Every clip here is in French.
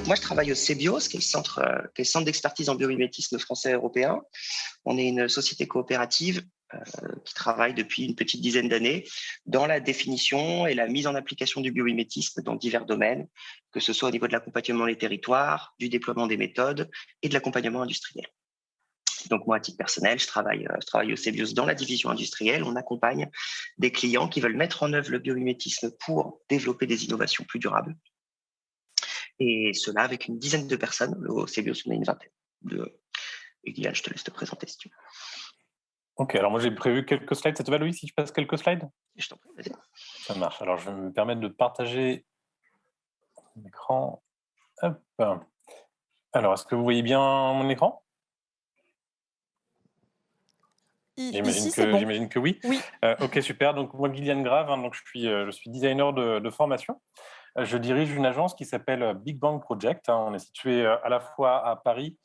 Donc moi, je travaille au CBIOS, qui est le centre d'expertise en biomimétisme français et européen. On est une société coopérative qui travaille depuis une petite dizaine d'années dans la définition et la mise en application du biomimétisme dans divers domaines, que ce soit au niveau de l'accompagnement des territoires, du déploiement des méthodes et de l'accompagnement industriel. Donc moi, à titre personnel, je travaille au CBIOS dans la division industrielle. On accompagne des clients qui veulent mettre en œuvre le biomimétisme pour développer des innovations plus durables. Et cela avec une dizaine de personnes. Au CBIOS, on a une vingtaine. Et Guyane, je te laisse te présenter si tu veux. Ok, alors moi j'ai prévu quelques slides. Ça te va, Louis, si je passe quelques slides? Je t'en prie, vas-y. Ça marche. Alors je vais me permettre de partager l'écran. Hop. Alors, est-ce que vous voyez bien mon écran? Ici, c'est bon. J'imagine que oui. Oui. Ok, super. Donc moi, Guyane Grave, donc je suis designer de formation. Je dirige une agence qui s'appelle Big Bang Project. On est situé à la fois à Paris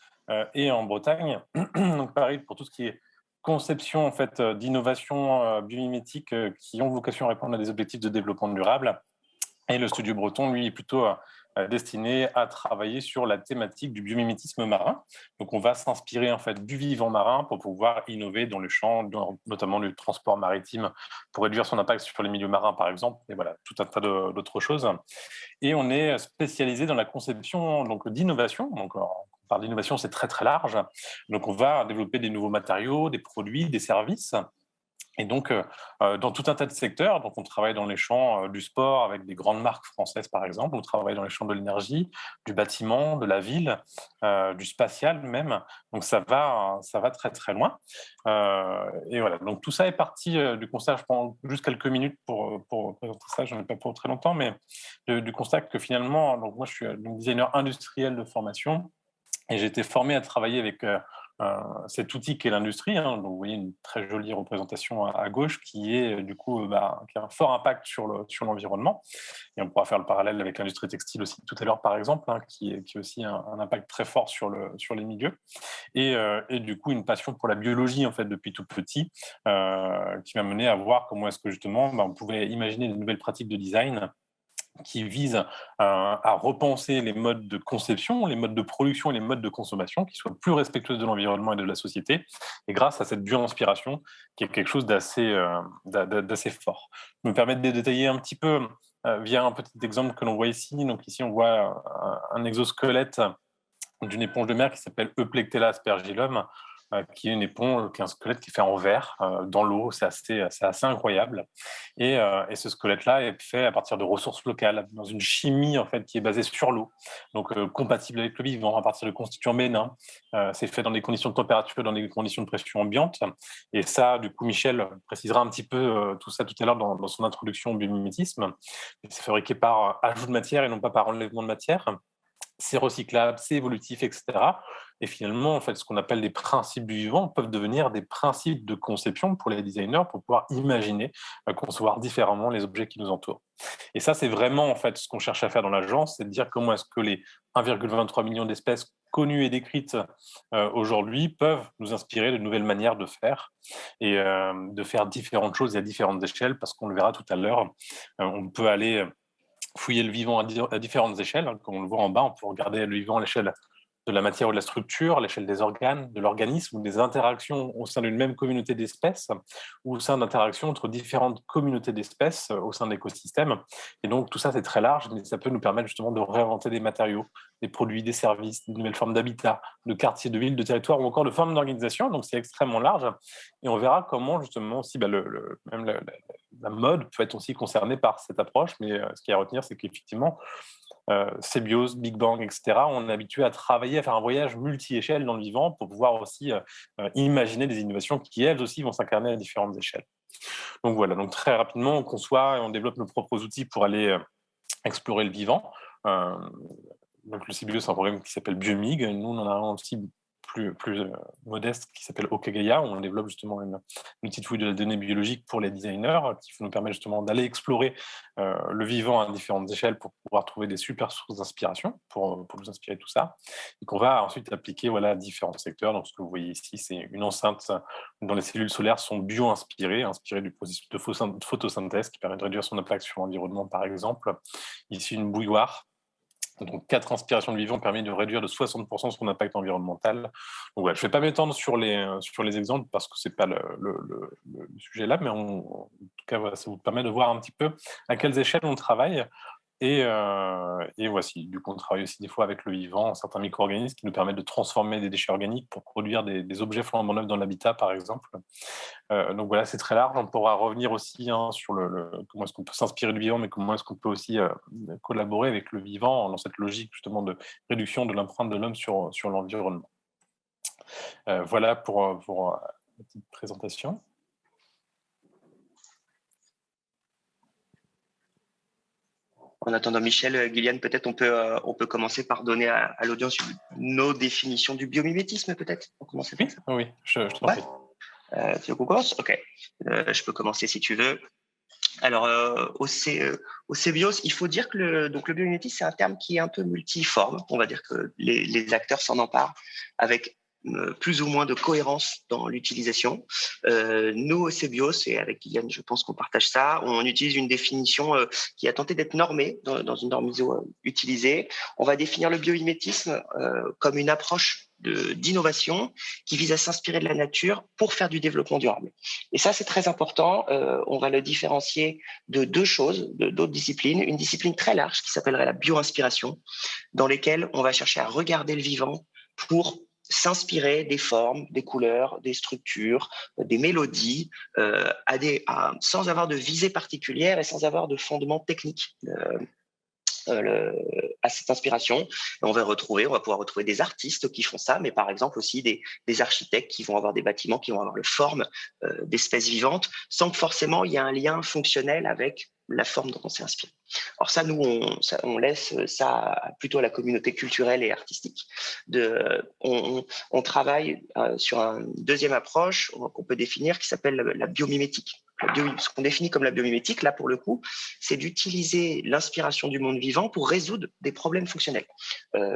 et en Bretagne. Donc Paris pour tout ce qui est conception en fait d'innovation biomimétique qui ont vocation à répondre à des objectifs de développement durable. Et le studio breton, lui, est plutôt destiné à travailler sur la thématique du biomimétisme marin. Donc, on va s'inspirer en fait du vivant marin pour pouvoir innover dans le champ, notamment du transport maritime, pour réduire son impact sur les milieux marins, par exemple, et voilà, tout un tas d'autres choses. Et on est spécialisé dans la conception donc d'innovation. Donc, on parle d'innovation, c'est très très large. Donc, on va développer des nouveaux matériaux, des produits, des services. Et donc, dans tout un tas de secteurs, donc on travaille dans les champs du sport avec des grandes marques françaises, par exemple, on travaille dans les champs de l'énergie, du bâtiment, de la ville, du spatial même. Donc, ça va très, très loin. Et voilà, donc tout ça est parti du constat, je prends juste quelques minutes pour présenter ça, je n'en ai pas pour très longtemps, mais du constat que finalement, donc moi je suis designer industriel de formation, et j'ai été formé à travailler avec cet outil qu'est l'industrie. Donc, vous voyez une très jolie représentation à gauche qui est du coup qui a un fort impact sur l'environnement. Et on pourra faire le parallèle avec l'industrie textile aussi tout à l'heure, par exemple, qui a aussi un impact très fort sur les milieux. Et du coup, une passion pour la biologie en fait depuis tout petit, qui m'a mené à voir comment est-ce que justement on pouvait imaginer de nouvelles pratiques de design qui vise à repenser les modes de conception, les modes de production et les modes de consommation qui soient plus respectueux de l'environnement et de la société. Et grâce à cette bio-inspiration, qui est quelque chose d'assez fort. Je me permets de détailler un petit peu via un petit exemple que l'on voit ici. Donc ici, on voit un exosquelette d'une éponge de mer qui s'appelle Euplectella aspergillum, qui est une éponge, qui est un squelette qui est fait en verre dans l'eau. C'est assez incroyable. Et ce squelette-là est fait à partir de ressources locales, dans une chimie en fait qui est basée sur l'eau, donc compatible avec le vivant à partir de constituants bénins. C'est fait dans des conditions de température, dans des conditions de pression ambiante. Et ça, du coup, Michel précisera un petit peu tout ça tout à l'heure dans son introduction au biomimétisme. C'est fabriqué par ajout de matière et non pas par enlèvement de matière. C'est recyclable, c'est évolutif, etc. Et finalement, en fait, ce qu'on appelle des principes du vivant peuvent devenir des principes de conception pour les designers pour pouvoir imaginer, concevoir différemment les objets qui nous entourent. Et ça, c'est vraiment en fait ce qu'on cherche à faire dans l'agence, c'est de dire comment est-ce que les 1,23 million d'espèces connues et décrites aujourd'hui peuvent nous inspirer de nouvelles manières de faire et de faire différentes choses à différentes échelles, parce qu'on le verra tout à l'heure, on peut aller fouiller le vivant à différentes échelles. Comme on le voit en bas, on peut regarder le vivant à l'échelle de la matière ou de la structure, à l'échelle des organes, de l'organisme, ou des interactions au sein d'une même communauté d'espèces, ou au sein d'interactions entre différentes communautés d'espèces au sein de l'écosystème. Et donc tout ça, c'est très large, mais ça peut nous permettre justement de réinventer des matériaux, des produits, des services, de nouvelles formes d'habitat, de quartiers, de villes, de territoires, ou encore de formes d'organisation. Donc c'est extrêmement large. Et on verra comment justement aussi même la mode peut être aussi concernée par cette approche. Mais ce qu'il y a à retenir, c'est qu'effectivement, CBIOS, Big Bang, etc., on est habitué à travailler, à faire un voyage multi-échelle dans le vivant pour pouvoir aussi imaginer des innovations qui, elles aussi, vont s'incarner à différentes échelles. Donc voilà, donc très rapidement, on conçoit et on développe nos propres outils pour aller explorer le vivant. Donc le CBIOS, c'est un programme qui s'appelle Biomig. Nous, on en a un aussi plus modeste qui s'appelle Okagaya, où on développe justement une petite fouille de la donnée biologique pour les designers, qui nous permet justement d'aller explorer le vivant à différentes échelles pour pouvoir trouver des super sources d'inspiration pour nous inspirer de tout ça, et qu'on va ensuite appliquer à différents secteurs. Donc ce que vous voyez ici, c'est une enceinte dont les cellules solaires sont bio-inspirées, inspirées du processus de photosynthèse qui permet de réduire son impact sur l'environnement, par exemple. Ici, une bouilloire Donc, 4 inspirations de vivant permet de réduire de 60% son impact environnemental. Donc, voilà, je ne vais pas m'étendre sur les exemples parce que ce n'est pas le sujet là, mais en tout cas, voilà, ça vous permet de voir un petit peu à quelles échelles on travaille. Et voici, du coup, on travaille aussi des fois avec le vivant, certains micro-organismes qui nous permettent de transformer des déchets organiques pour produire des objets flambant neufs dans l'habitat, par exemple. Donc voilà, c'est très large. On pourra revenir aussi sur comment est-ce qu'on peut s'inspirer du vivant, mais comment est-ce qu'on peut aussi collaborer avec le vivant dans cette logique justement de réduction de l'empreinte de l'homme sur l'environnement. Voilà pour la petite présentation. En attendant Michel, Guyliane, peut-être on peut commencer par donner à l'audience nos définitions du biomimétisme, peut-être. Oui, je t'en prie. Tu veux qu'on commence ? Ok. Je peux commencer si tu veux. Alors, au CBIOS, il faut dire que le biomimétisme, c'est un terme qui est un peu multiforme. On va dire que les acteurs s'en emparent avec plus ou moins de cohérence dans l'utilisation. Nous, au CBIOS, et avec Guyliane, je pense qu'on partage ça, on utilise une définition qui a tenté d'être normée dans une norme ISO utilisée. On va définir le biomimétisme comme une approche d'innovation qui vise à s'inspirer de la nature pour faire du développement durable. Et ça, c'est très important. On va le différencier de deux choses, d'autres disciplines. Une discipline très large qui s'appellerait la bio-inspiration, dans lesquelles on va chercher à regarder le vivant pour s'inspirer des formes, des couleurs, des structures, des mélodies, sans avoir de visée particulière et sans avoir de fondement technique à cette inspiration. On va pouvoir retrouver des artistes qui font ça, mais par exemple aussi des architectes qui vont avoir des bâtiments qui vont avoir la forme d'espèces vivantes, sans que forcément il y ait un lien fonctionnel avec la forme dont on s'est inspiré. Alors ça, nous, on laisse ça plutôt à la communauté culturelle et artistique. On travaille sur une deuxième approche qu'on peut définir qui s'appelle la biomimétique. Ce qu'on définit comme la biomimétique, là, pour le coup, c'est d'utiliser l'inspiration du monde vivant pour résoudre des problèmes fonctionnels.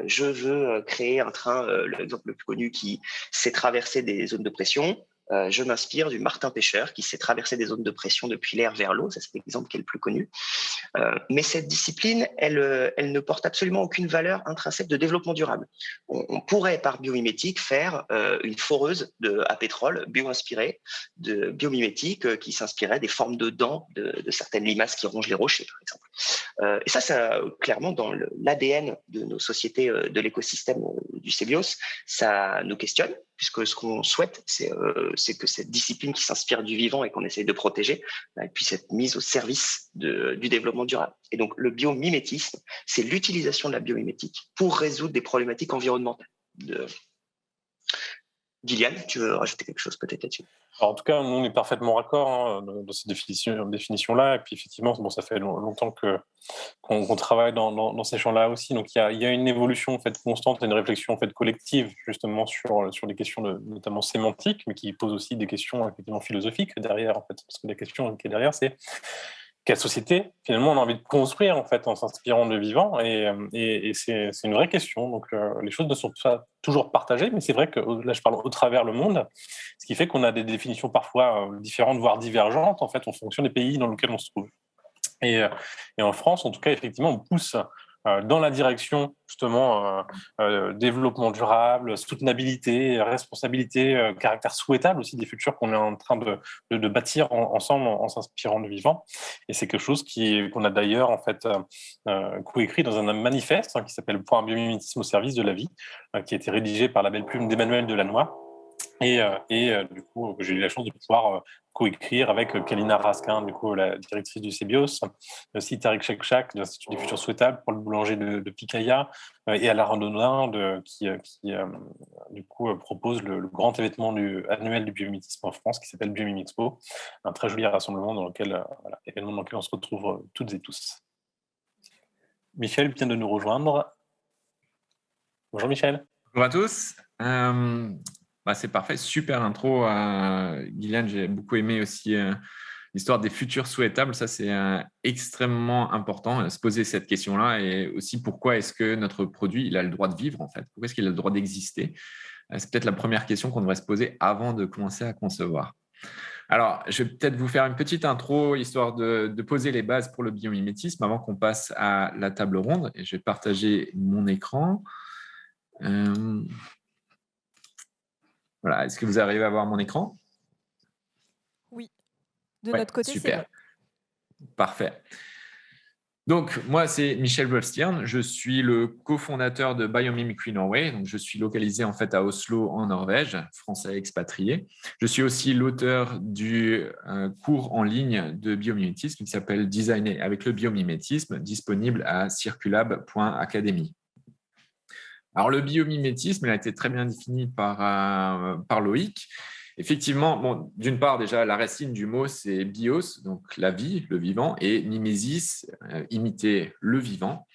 Je veux créer un train, l'exemple le plus connu, qui sait traverser des zones de pression. Je m'inspire du martin pêcheur qui sait traverser des zones de pression depuis l'air vers l'eau. Ça, c'est l'exemple qui est le plus connu. Mais cette discipline, elle ne porte absolument aucune valeur intrinsèque de développement durable. On pourrait, par biomimétique, faire une foreuse à pétrole bio-inspirée, de biomimétique, qui s'inspirait des formes de dents de certaines limaces qui rongent les rochers, par exemple. Et ça, clairement, dans l'ADN de nos sociétés de l'écosystème du CBIOS, ça nous questionne, puisque ce qu'on souhaite, c'est que cette discipline qui s'inspire du vivant et qu'on essaye de protéger, elle puisse être mise au service du développement durable. Et donc, le biomimétisme, c'est l'utilisation de la biomimétique pour résoudre des problématiques environnementales. Guyliane, tu veux rajouter quelque chose peut-être là-dessus ? Alors, en tout cas, nous, on est parfaitement raccord dans cette définition-là. Et puis, effectivement, ça fait longtemps qu'on travaille dans ces champs-là aussi. Donc, il y a une évolution en fait, constante et une réflexion en fait, collective, justement, sur des questions notamment sémantiques, mais qui posent aussi des questions effectivement philosophiques derrière. En fait, parce que la question qui est derrière, c'est quelle société, finalement, on a envie de construire en fait, en s'inspirant de vivant. Et c'est une vraie question. Donc, les choses ne sont pas toujours partagées, mais c'est vrai que là, je parle au travers le monde, ce qui fait qu'on a des définitions parfois différentes, voire divergentes, en fait, en fonction des pays dans lesquels on se trouve. Et en France, en tout cas, effectivement, on pousse dans la direction, justement, développement durable, soutenabilité, responsabilité, caractère souhaitable aussi des futurs qu'on est en train de bâtir ensemble en s'inspirant de vivant. Et c'est quelque chose qu'on a d'ailleurs, en fait, coécrit dans un manifeste qui s'appelle « Pour un biomimétisme au service de la vie », qui a été rédigé par la belle plume d'Emmanuel Delannoy. Et du coup, j'ai eu la chance de pouvoir coécrire avec Kalina Raskin, du coup, la directrice du CBIOS, aussi Tariq Chekchak de l'Institut des Futurs Souhaitables, pour le boulanger de Picaya, et Alain Randonnin qui du coup, propose le grand événement annuel du biomimétisme en France qui s'appelle Biomimexpo, un très joli rassemblement dans lequel on se retrouve toutes et tous. Michel vient de nous rejoindre. Bonjour Michel. Bonjour à tous. C'est parfait, super intro. Guyliane, j'ai beaucoup aimé aussi l'histoire des futurs souhaitables. Ça, c'est extrêmement important, se poser cette question-là. Et aussi, pourquoi est-ce que notre produit il a le droit de vivre, en fait ? Pourquoi est-ce qu'il a le droit d'exister ? C'est peut-être la première question qu'on devrait se poser avant de commencer à concevoir. Alors, je vais peut-être vous faire une petite intro, histoire de poser les bases pour le biomimétisme avant qu'on passe à la table ronde. Et je vais partager mon écran. Voilà, est-ce que vous arrivez à voir mon écran? Oui. De Ouais, notre côté, c'est super. bon. Parfait. Donc, moi, c'est Michel Wolfstiern. Je suis le cofondateur de Biomimicry Norway. Donc, je suis localisé en fait à Oslo, en Norvège, français expatrié. Je suis aussi l'auteur du cours en ligne de biomimétisme qui s'appelle Designer avec le biomimétisme, disponible à circulab.academy. Alors, le biomimétisme, il a été très bien défini par Loïc. Effectivement, bon, d'une part, déjà, la racine du mot, c'est bios, donc la vie, le vivant, et mimesis, imiter le vivant.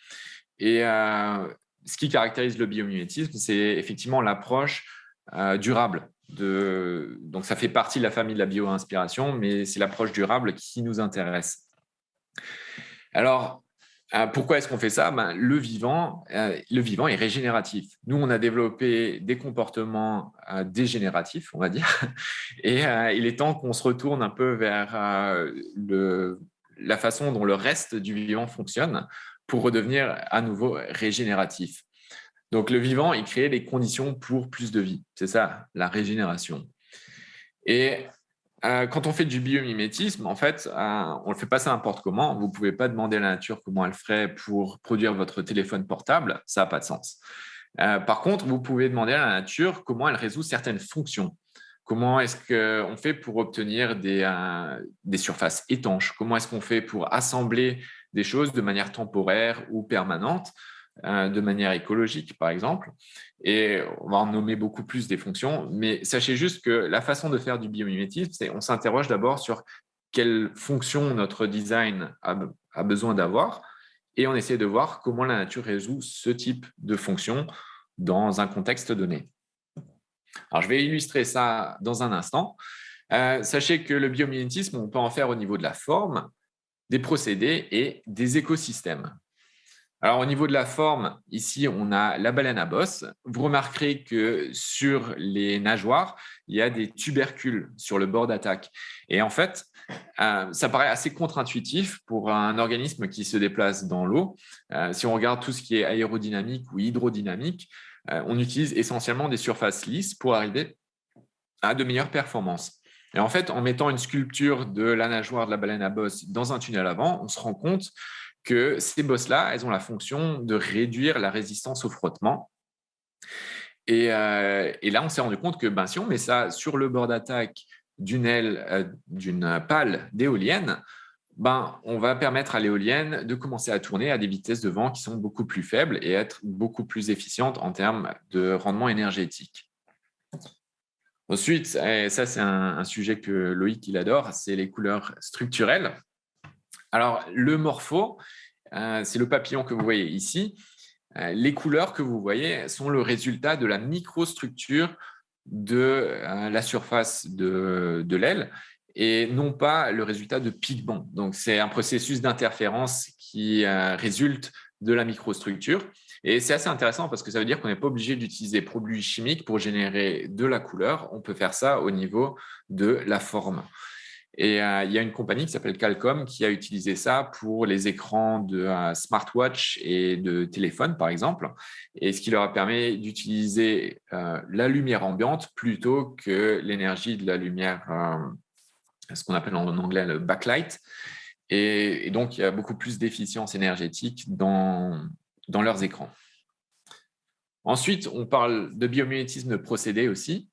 Et ce qui caractérise le biomimétisme, c'est effectivement l'approche durable. Donc, ça fait partie de la famille de la bio-inspiration, mais c'est l'approche durable qui nous intéresse. Alors, pourquoi est-ce qu'on fait ça? Le vivant est régénératif. Nous, on a développé des comportements dégénératifs, on va dire, et il est temps qu'on se retourne un peu vers la façon dont le reste du vivant fonctionne pour redevenir à nouveau régénératif. Donc, le vivant, il crée les conditions pour plus de vie. C'est ça, la régénération. Et quand on fait du biomimétisme, en fait, on ne le fait pas ça n'importe comment. Vous ne pouvez pas demander à la nature comment elle ferait pour produire votre téléphone portable. Ça n'a pas de sens. Par contre, vous pouvez demander à la nature comment elle résout certaines fonctions. Comment est-ce qu'on fait pour obtenir des surfaces étanches? Comment est-ce qu'on fait pour assembler des choses de manière temporaire ou permanente, de manière écologique, par exemple? Et on va en nommer beaucoup plus des fonctions, mais sachez juste que la façon de faire du biomimétisme, c'est on s'interroge d'abord sur quelle fonction notre design a besoin d'avoir, et on essaie de voir comment la nature résout ce type de fonction dans un contexte donné. Alors, je vais illustrer ça dans un instant. Sachez que le biomimétisme, on peut en faire au niveau de la forme, des procédés et des écosystèmes. Alors, au niveau de la forme, ici, on a la baleine à bosse. Vous remarquerez que sur les nageoires, il y a des tubercules sur le bord d'attaque. Et en fait, ça paraît assez contre-intuitif pour un organisme qui se déplace dans l'eau. Si on regarde tout ce qui est aérodynamique ou hydrodynamique, on utilise essentiellement des surfaces lisses pour arriver à de meilleures performances. Et en fait, en mettant une sculpture de la nageoire de la baleine à bosse dans un tunnel à vent, on se rend compte que ces bosses-là, elles ont la fonction de réduire la résistance au frottement. Et là, on s'est rendu compte que si on met ça sur le bord d'attaque d'une aile, d'une pale d'éolienne, on va permettre à l'éolienne de commencer à tourner à des vitesses de vent qui sont beaucoup plus faibles et être beaucoup plus efficientes en termes de rendement énergétique. Ensuite, et ça c'est un sujet que Loïc il adore, c'est les couleurs structurelles. Alors, le morpho, c'est le papillon que vous voyez ici. Les couleurs que vous voyez sont le résultat de la microstructure de la surface de l'aile et non pas le résultat de pigments. Donc, c'est un processus d'interférence qui résulte de la microstructure. Et c'est assez intéressant parce que ça veut dire qu'on n'est pas obligé d'utiliser des produits chimiques pour générer de la couleur. On peut faire ça au niveau de la forme. Et il y a une compagnie qui s'appelle Qualcomm qui a utilisé ça pour les écrans de smartwatch et de téléphone, par exemple, et ce qui leur a permis d'utiliser la lumière ambiante plutôt que l'énergie de la lumière, ce qu'on appelle en anglais le backlight. Et donc, il y a beaucoup plus d'efficience énergétique dans leurs écrans. Ensuite, on parle de biomimétisme de procédés aussi.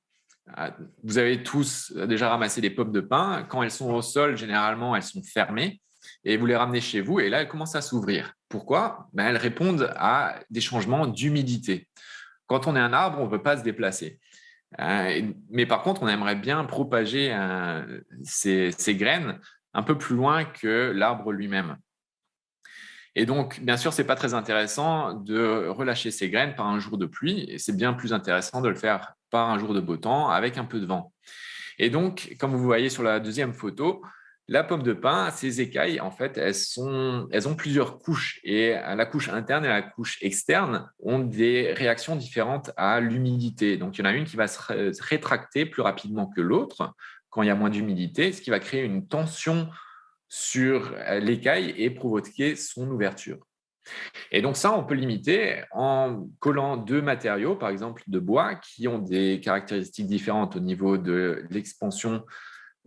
Vous avez tous déjà ramassé des pommes de pin. Quand elles sont au sol, généralement, elles sont fermées et vous les ramenez chez vous et là, elles commencent à s'ouvrir. Pourquoi? Elles répondent à des changements d'humidité. Quand on est un arbre, on ne peut pas se déplacer. Mais par contre, on aimerait bien propager ces graines un peu plus loin que l'arbre lui-même. Et donc, bien sûr, ce n'est pas très intéressant de relâcher ces graines par un jour de pluie, et c'est bien plus intéressant de le faire par un jour de beau temps avec un peu de vent. Et donc, comme vous voyez sur la deuxième photo, la pomme de pin, ces écailles, en fait, elles ont plusieurs couches, et la couche interne et la couche externe ont des réactions différentes à l'humidité. Donc, il y en a une qui va se rétracter plus rapidement que l'autre quand il y a moins d'humidité, ce qui va créer une tension sur l'écaille et provoquer son ouverture. Et donc ça, on peut limiter en collant deux matériaux, par exemple de bois, qui ont des caractéristiques différentes au niveau de l'expansion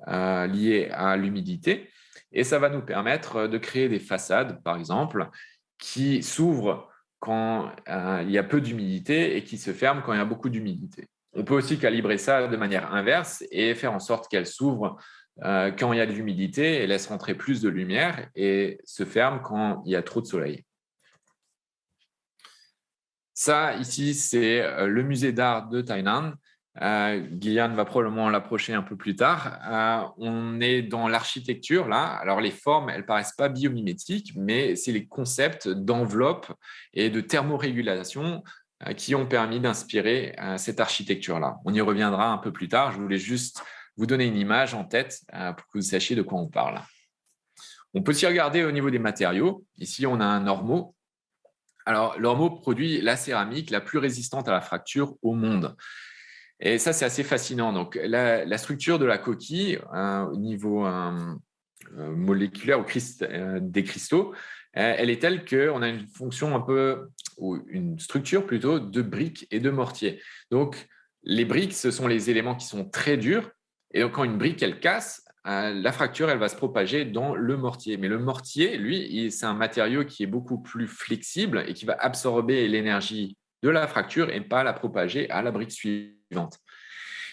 liée à l'humidité. Et ça va nous permettre de créer des façades, par exemple, qui s'ouvrent quand il y a peu d'humidité et qui se ferment quand il y a beaucoup d'humidité. On peut aussi calibrer ça de manière inverse et faire en sorte qu'elles s'ouvrent quand il y a de l'humidité et laissent rentrer plus de lumière et se ferment quand il y a trop de soleil. Ça, ici, c'est le musée d'art de Tainan. Gillian va probablement l'approcher un peu plus tard. On est dans l'architecture, là. Alors, les formes, elles ne paraissent pas biomimétiques, mais c'est les concepts d'enveloppe et de thermorégulation qui ont permis d'inspirer cette architecture-là. On y reviendra un peu plus tard. Je voulais juste vous donner une image en tête pour que vous sachiez de quoi on parle. On peut aussi regarder au niveau des matériaux. Ici, on a un Ormeau. Alors, l'Ormeau produit la céramique la plus résistante à la fracture au monde. Et ça, c'est assez fascinant. Donc, la structure de la coquille au niveau moléculaire des cristaux, elle est telle qu'on a une fonction un peu, ou une structure plutôt, de briques et de mortier. Donc, les briques, ce sont les éléments qui sont très durs. Et donc, quand une brique, elle casse, la fracture, elle va se propager dans le mortier. Mais le mortier, lui, c'est un matériau qui est beaucoup plus flexible et qui va absorber l'énergie de la fracture et pas la propager à la brique suivante.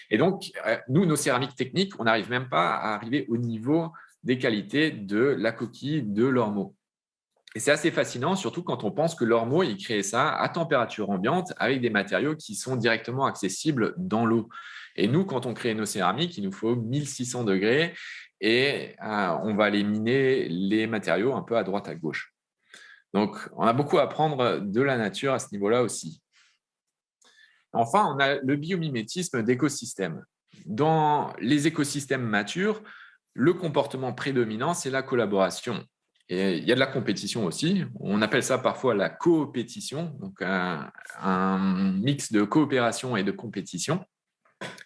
Et donc, nous, nos céramiques techniques, on n'arrive même pas à arriver au niveau des qualités de la coquille de l'Ormeau. Et c'est assez fascinant, surtout quand on pense que l'Ormeau, il crée ça à température ambiante avec des matériaux qui sont directement accessibles dans l'eau. Et nous, quand on crée nos céramiques, il nous faut 1600 degrés et on va aller miner les matériaux un peu à droite, à gauche. Donc, on a beaucoup à apprendre de la nature à ce niveau-là aussi. Enfin, on a le biomimétisme d'écosystèmes. Dans les écosystèmes matures, le comportement prédominant, c'est la collaboration. Et il y a de la compétition aussi. On appelle ça parfois la coopétition, donc un mix de coopération et de compétition.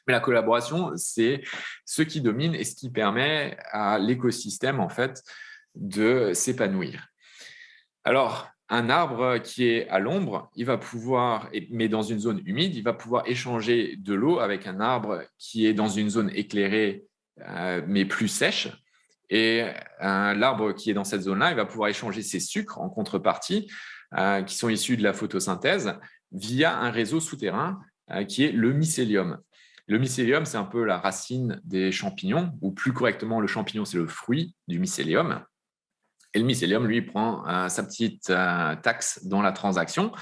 Mais la collaboration, c'est ce qui domine et ce qui permet à l'écosystème en fait de s'épanouir. Alors, un arbre qui est à l'ombre, il va pouvoir, mais dans une zone humide, il va pouvoir échanger de l'eau avec un arbre qui est dans une zone éclairée, mais plus sèche. Et l'arbre qui est dans cette zone-là, il va pouvoir échanger ses sucres en contrepartie, qui sont issus de la photosynthèse, via un réseau souterrain qui est le mycélium. Le mycélium, c'est un peu la racine des champignons, ou plus correctement, le champignon, c'est le fruit du mycélium. Et le mycélium, lui, prend sa petite taxe dans la transaction,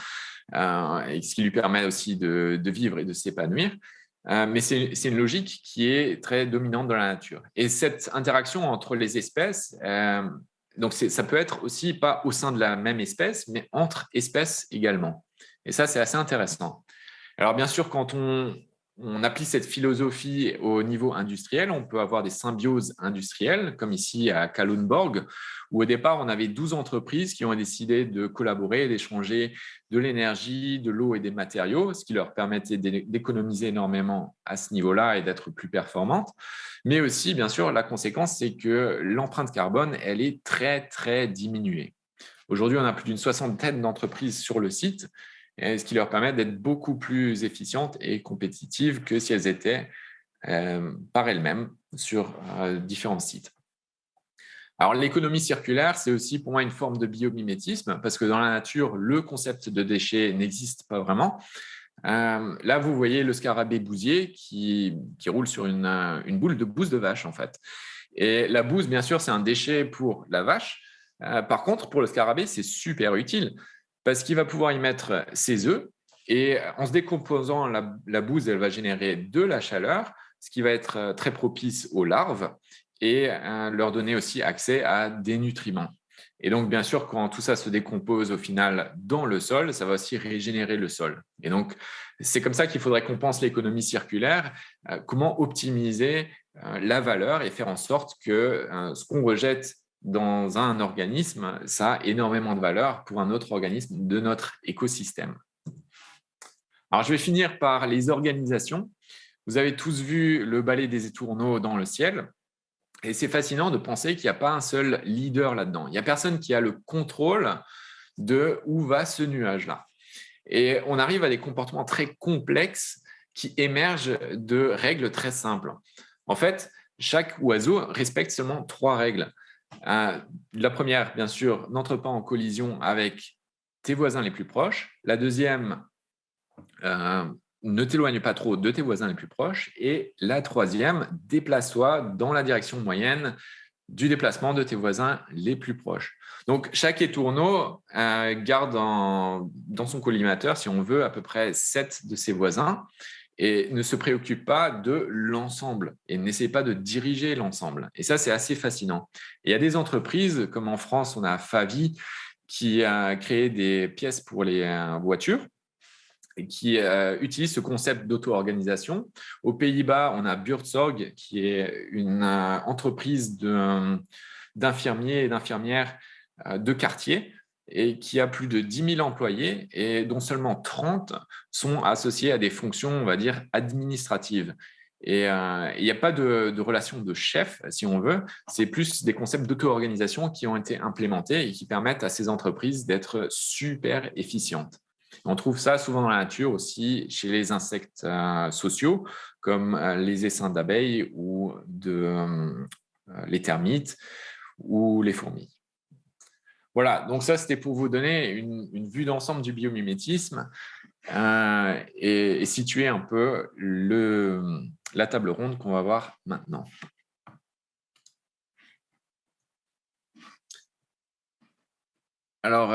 ce qui lui permet aussi de vivre et de s'épanouir. Mais c'est une logique qui est très dominante dans la nature. Et cette interaction entre les espèces, donc ça peut être aussi pas au sein de la même espèce, mais entre espèces également. Et ça, c'est assez intéressant. Alors, bien sûr, quand on applique cette philosophie au niveau industriel, on peut avoir des symbioses industrielles, comme ici à Kalundborg, où au départ, on avait 12 entreprises qui ont décidé de collaborer et d'échanger de l'énergie, de l'eau et des matériaux, ce qui leur permettait d'économiser énormément à ce niveau-là et d'être plus performantes. Mais aussi, bien sûr, la conséquence, c'est que l'empreinte carbone, elle est très, très diminuée. Aujourd'hui, on a plus d'une soixantaine d'entreprises sur le site, ce qui leur permet d'être beaucoup plus efficientes et compétitives que si elles étaient par elles-mêmes sur différents sites. Alors, l'économie circulaire, c'est aussi pour moi une forme de biomimétisme parce que dans la nature, le concept de déchet n'existe pas vraiment. Là, vous voyez le scarabée bousier qui roule sur une boule de bouse de vache, en fait. Et la bouse, bien sûr, c'est un déchet pour la vache. Par contre, pour le scarabée, c'est super utile parce qu'il va pouvoir y mettre ses œufs et en se décomposant, la bouse, elle va générer de la chaleur, ce qui va être très propice aux larves et leur donner aussi accès à des nutriments. Et donc, bien sûr, quand tout ça se décompose au final dans le sol, ça va aussi régénérer le sol. Et donc, c'est comme ça qu'il faudrait qu'on pense l'économie circulaire, comment optimiser la valeur et faire en sorte que ce qu'on rejette dans un organisme, ça a énormément de valeur pour un autre organisme de notre écosystème. Alors, je vais finir par les organisations. Vous avez tous vu le balai des étourneaux dans le ciel. Et c'est fascinant de penser qu'il n'y a pas un seul leader là-dedans. Il n'y a personne qui a le contrôle de où va ce nuage-là. Et on arrive à des comportements très complexes qui émergent de règles très simples. En fait, chaque oiseau respecte seulement 3 règles. La première, bien sûr, n'entre pas en collision avec tes voisins les plus proches. La deuxième, ne t'éloigne pas trop de tes voisins les plus proches. Et la troisième, déplace-toi dans la direction moyenne du déplacement de tes voisins les plus proches. Donc, chaque étourneau garde dans son collimateur, si on veut, à peu près 7 de ses voisins et ne se préoccupe pas de l'ensemble et n'essaie pas de diriger l'ensemble. Et ça, c'est assez fascinant. Et il y a des entreprises, comme en France, on a Favi, qui a créé des pièces pour les voitures et qui utilise ce concept d'auto-organisation. Aux Pays-Bas, on a Buurtzorg, qui est une entreprise d'infirmiers et d'infirmières de quartier et qui a plus de 10 000 employés et dont seulement 30 sont associés à des fonctions, on va dire, administratives. Et il n'y a pas de relation de chef, si on veut. C'est plus des concepts d'auto-organisation qui ont été implémentés et qui permettent à ces entreprises d'être super efficientes. On trouve ça souvent dans la nature aussi chez les insectes sociaux, comme les essaims d'abeilles ou les termites ou les fourmis. Voilà, donc ça, c'était pour vous donner une vue d'ensemble du biomimétisme et situer un peu la table ronde qu'on va voir maintenant. Alors,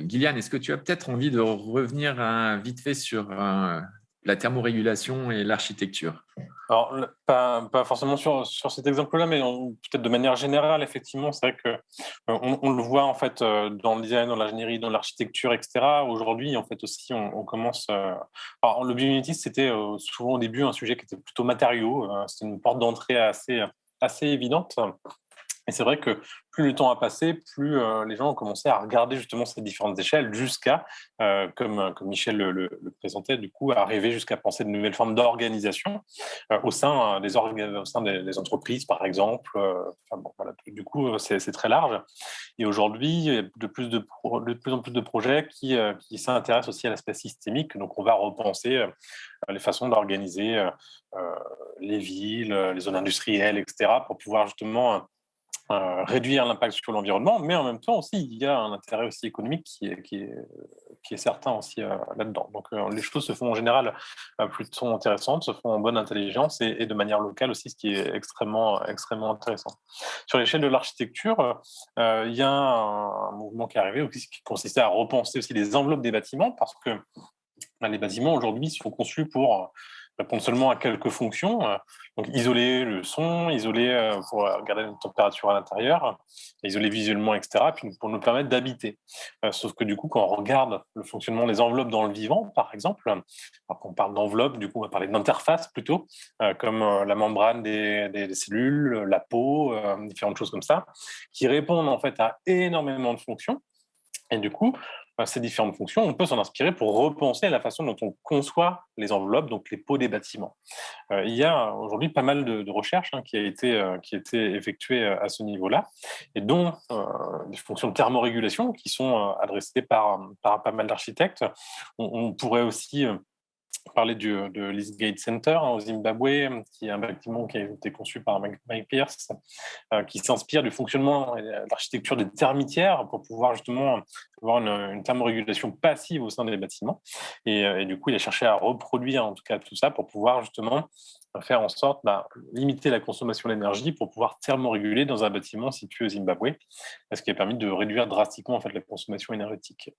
Gillian, est-ce que tu as peut-être envie de revenir vite fait sur la thermorégulation et l'architecture? Alors, pas forcément sur cet exemple-là, mais peut-être de manière générale, effectivement, c'est vrai que on le voit en fait dans le design, dans l'ingénierie, dans l'architecture, etc. Aujourd'hui, en fait aussi, on commence. Alors, le biomimétisme, c'était souvent au début un sujet qui était plutôt matériaux. C'était une porte d'entrée assez évidente. Et c'est vrai que plus le temps a passé, plus les gens ont commencé à regarder justement ces différentes échelles jusqu'à, comme Michel le présentait, du coup, arriver jusqu'à penser de nouvelles formes d'organisation au sein des entreprises, par exemple. Enfin, bon, voilà, du coup, c'est très large. Et aujourd'hui, il y a de plus en plus de projets qui s'intéressent aussi à l'aspect systémique. Donc, on va repenser les façons d'organiser les villes, les zones industrielles, etc., pour pouvoir justement réduire l'impact sur l'environnement, mais en même temps aussi, il y a un intérêt aussi économique qui est certain aussi là-dedans. Donc les choses se font en général plutôt intéressantes, se font en bonne intelligence et de manière locale aussi, ce qui est extrêmement intéressant. Sur l'échelle de l'architecture, il y a un mouvement qui est arrivé aussi, qui consistait à repenser aussi les enveloppes des bâtiments, parce que les bâtiments aujourd'hui sont conçus pour répondre seulement à quelques fonctions. Donc, isoler le son, isoler pour garder la température à l'intérieur, isoler visuellement, etc., puis pour nous permettre d'habiter. Sauf que du coup, quand on regarde le fonctionnement des enveloppes dans le vivant, par exemple, alors quand on parle d'enveloppe, du coup, on va parler d'interface plutôt, comme la membrane des cellules, la peau, différentes choses comme ça, qui répondent en fait à énormément de fonctions. Et du coup, ces différentes fonctions, on peut s'en inspirer pour repenser la façon dont on conçoit les enveloppes, donc les peaux des bâtiments. Il y a aujourd'hui pas mal de recherches qui a été effectuées à ce niveau-là, et dont des fonctions de thermorégulation qui sont adressées par pas mal d'architectes. On pourrait aussi parler de l'Eastgate Center au Zimbabwe, qui est un bâtiment qui a été conçu par Mike Pierce, qui s'inspire du fonctionnement et de l'architecture des termitières pour pouvoir justement avoir une thermorégulation passive au sein des bâtiments. Et du coup, il a cherché à reproduire en tout cas tout ça pour pouvoir justement faire en sorte de limiter la consommation d'énergie pour pouvoir thermoréguler dans un bâtiment situé au Zimbabwe, ce qui a permis de réduire drastiquement en fait, la consommation énergétique.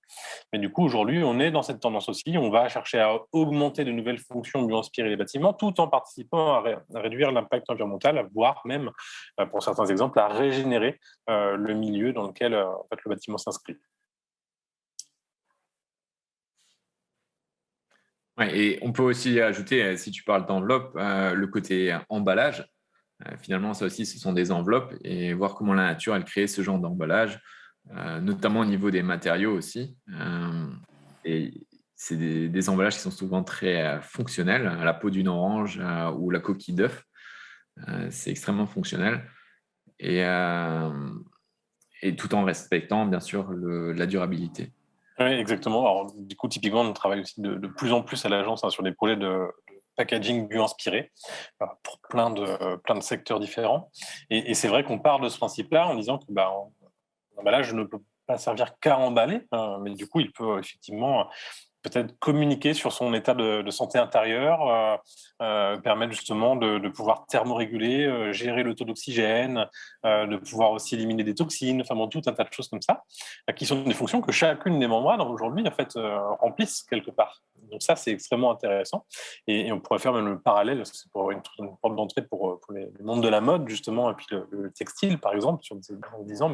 Mais du coup, aujourd'hui, on est dans cette tendance aussi. On va chercher à augmenter de nouvelles fonctions bio-inspirées des bâtiments tout en participant à réduire l'impact environnemental, voire même, pour certains exemples, à régénérer le milieu dans lequel en fait, le bâtiment s'inscrit. Ouais, et on peut aussi ajouter, si tu parles d'enveloppe, le côté emballage. Finalement, ça aussi, ce sont des enveloppes et voir comment la nature, elle crée ce genre d'emballage, notamment au niveau des matériaux aussi. Et c'est des emballages qui sont souvent très fonctionnels, la peau d'une orange ou la coquille d'œuf. C'est extrêmement fonctionnel. Et tout en respectant, bien sûr, la durabilité. Oui, exactement. Alors, du coup, typiquement, on travaille aussi de plus en plus à l'agence sur des projets de packaging bio-inspiré pour plein de secteurs différents. Et c'est vrai qu'on part de ce principe-là en disant que l'emballage ne peut pas servir qu'à emballer, mais du coup, il peut effectivement peut-être communiquer sur son état de santé intérieure, permettre justement de pouvoir thermoréguler, gérer le taux d'oxygène, de pouvoir aussi éliminer des toxines, enfin bon, tout un tas de choses comme ça, qui sont des fonctions que chacune des membranes aujourd'hui en fait remplissent quelque part. Donc ça, c'est extrêmement intéressant. Et on pourrait faire même le parallèle, parce que c'est pour une porte d'entrée pour les mondes de la mode justement, et puis le textile par exemple, en disant